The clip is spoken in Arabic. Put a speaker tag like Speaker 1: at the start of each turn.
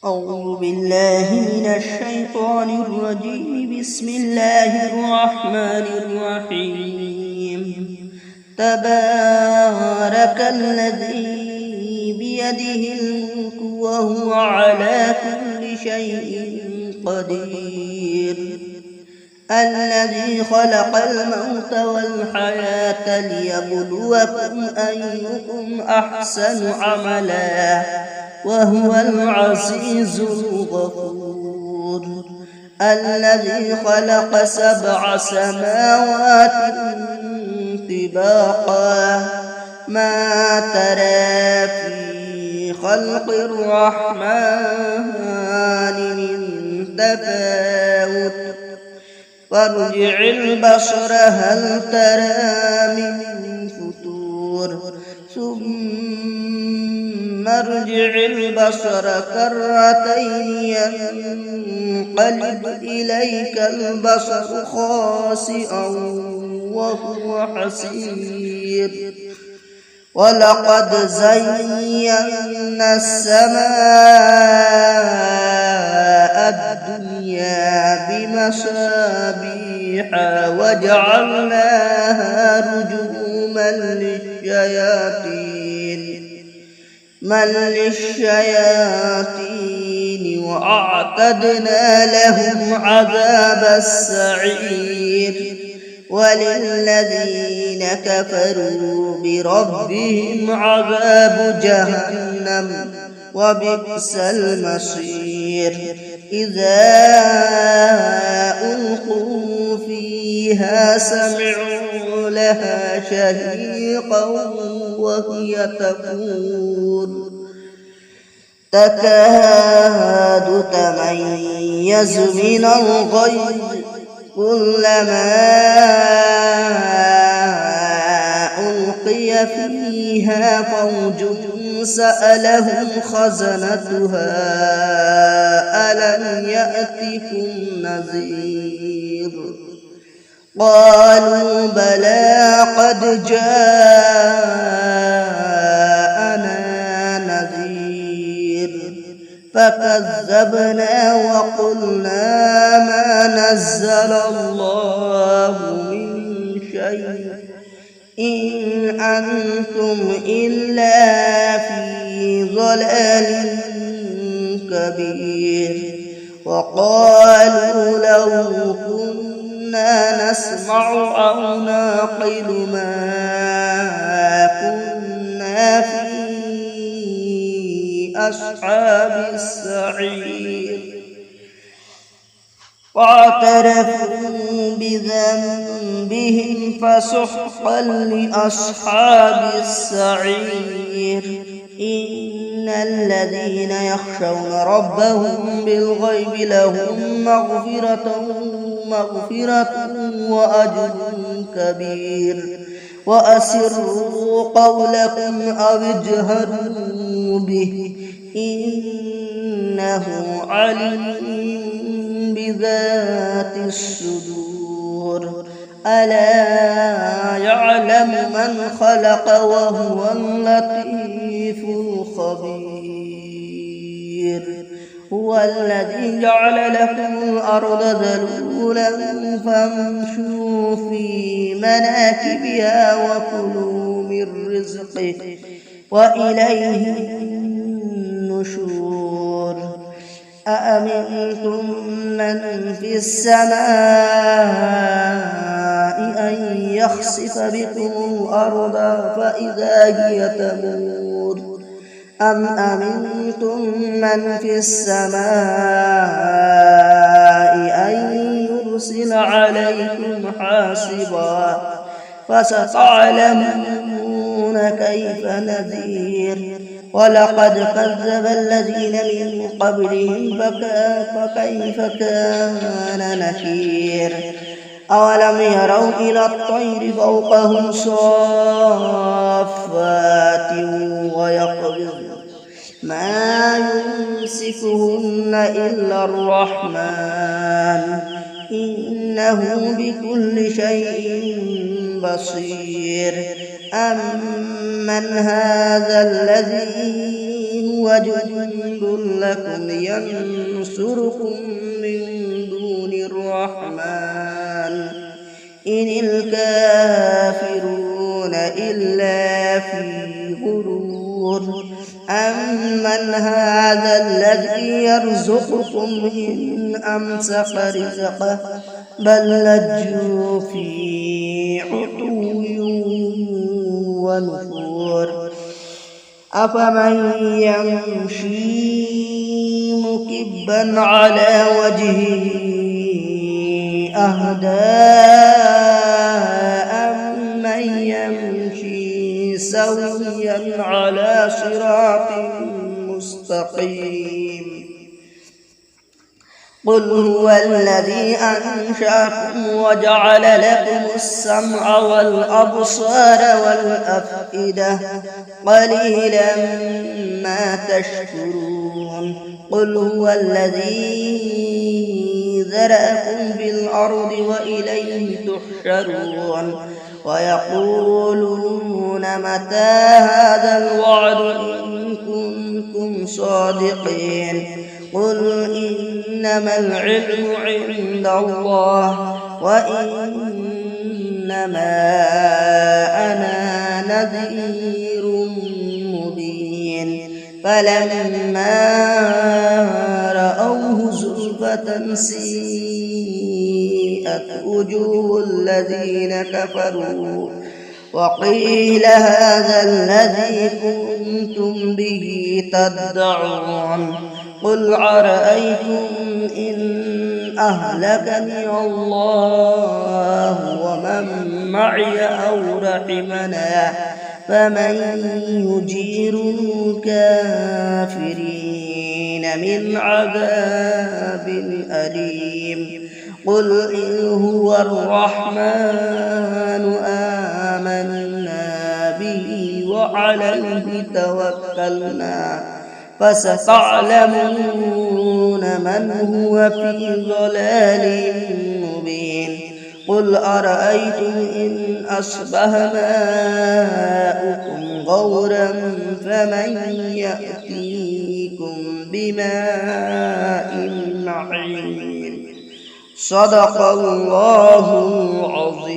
Speaker 1: أعوذ بالله من الشيطان الرجيم. بسم الله الرحمن الرحيم. تبارك الذي بيده الملك وهو على كل شيء قدير، الذي خلق الموت والحياة ليبلوكم أيكم أحسن عملا وهو العزيز الغفور، الذي خلق 7 سماوات طباقا ما ترى في خلق الرحمن من تفاوت فارجع البصر هل ترى من فتور ثم ارجع البصر كرتين ينقلب إليك البصر خاسئا وهو حسير، ولقد زينا السماء الدنيا بمصابيح وجعلناها رجوما للشياطين وأعتدنا لهم عذاب السعير، وللذين كفروا بربهم عذاب جهنم وبئس المصير. إذا ألقوا فيها سمعوا لها شهيقا وهي تكاد تميز من الغيظ، كلما ألقي فيها فوج سألهم خزنتها ألم يأتكم نذير، قالوا بلى قد جاءنا نذير، فكذبنا وقلنا ما نزل الله من شيء إن أنتم إلا في ضلال كبير. وقالوا لو كنا نسمع أو نعقل ما كنا في أصحاب السعير، واعترفوا بذنبهم فسحقا لأصحاب السعير. إن الذين يخشون ربهم بالغيب لهم مغفرة وأجر كبير. وأسروا قولكم أو اجهروا به إنه عليم بذات الصدور. ألا يعلم من خلق وهو اللطيف الخبير. هو الذي جعل لكم الأرض ذلولا فامشوا في مناكبها وكلوا من رزقه وإليه النشور. أأمنتم من في السماء أن يخسف بكم الأرض فإذا هي تمور، أم أمنتم من في السماء أن يرسل عليكم حاصبا فستعلمون كيف نذير. ولقد كذب الذين من قبلهم فكيف كان نكير. أولم يروا إلى الطير فوقهم صافات ويقبضن ما يمسكهن إلا الرحمن إنه بكل شيء بصير. أمن هذا الذي هو جند لكم ينصركم من دون الرحمن إن الكافرون إلا في غرور أمن هذا الذي يرزقكم إن أمسك رزقه بل لجوا في عتو ونفور أفمن يمشي مكبا على وجهه أهدى أمن يمشي سويا على صراط مستقيم قل هو الذي أنشأكم وجعل لكم السمع والأبصار والأفئدة قليلا ما تشكرون قل هو الذي ذرأكم في الأرض وإليه تحشرون ويقولون متى هذا الوعد إن كنتم صادقين قل إنما العلم عند الله وإنما أنا نذير مبين فلما رأوه زلفة سيئت وجوه الذين كفروا وقيل هذا الذي كنتم به تدعون قل أرأيتم إن أهلكني الله ومن معي أو رحمنا فمن يجير الكافرين من عذاب أليم قل إن هو الرحمن آمنا به وعليه توكلنا فستعلمون من هو في ضلال مبين قل أرأيتم إن أصبح ماؤكم غورا فمن يأتيكم بماء معين صدق الله العظيم.